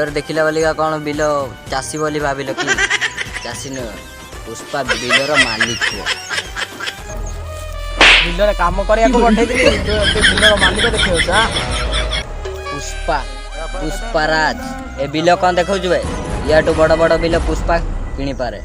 ऊपर देखिला बोली का कौन बिल चाषी बोली भाविल कि चाषी न पुष्पा बिलर मालिक हो बिलरे काम करिया को पठेइली बिलर मालिक देखियो जा पुष्पा पुष्पाराज ए बिल कौन देखौ जुबे याटू बड़ बड़ बिल पुष्पा किनी पारे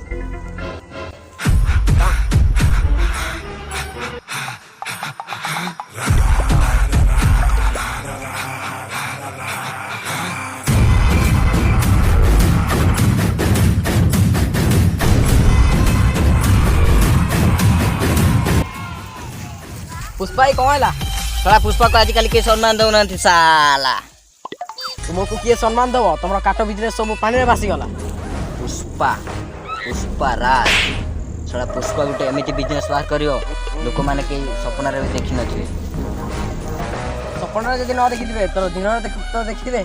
पुष्पा ही कहला थोड़ा पुष्पा को आजकल के सम्मान दौना साला तुमको किए सम्मान दब तुम काट बिजनेस सब पानी में भासी गला पुष्पा पुष्पाराज थोड़ा पुष्पा गोटे एमती बिजनेस बाहर करियो लोक माने के सपना रे देखि नथिबे सपना जदि न देखिथिबे तो दिन तो देखिथिबे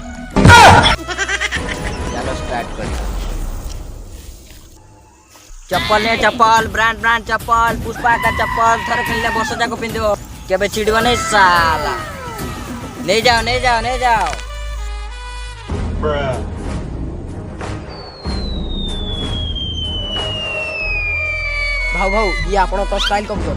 चलो स्टार्ट कर चप्पल ने चप्पल ब्रांड ब्रांड चप्पल पुष्पा का चप्पल थर खेलने वर्ष जाको पिंदियो केबे चिड़वा नहीं साला ले जाओ ले जाओ ले जाओ भाऊ भाऊ ये आपण तो स्टाइल कब कर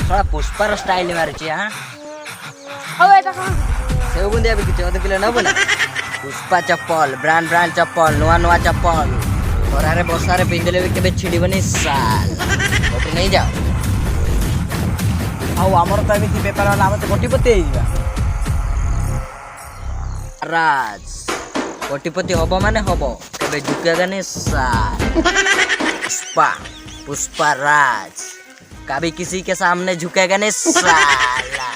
थोड़ा पुष्पार स्टाइल मारछि हां अब एटा कहां सेव बुंदिया भी किते 1 किलो न बना पुष्पा चप्पल ब्रांड ब्रांड चप्पल नुआ नुआ चप्पल खरारे बसारे पिंदले भी केबे छिड़ीबनी साल ओटे नहीं जाओ आउ हमर त एमिति बेपार होला हम त कोटिपति हेइबा राज कोटिपति हबो माने हबो केबे झुकेगा नहीं साल पुष्पा पुष्पा राज कभी किसी के सामने झुकेगा नहीं साला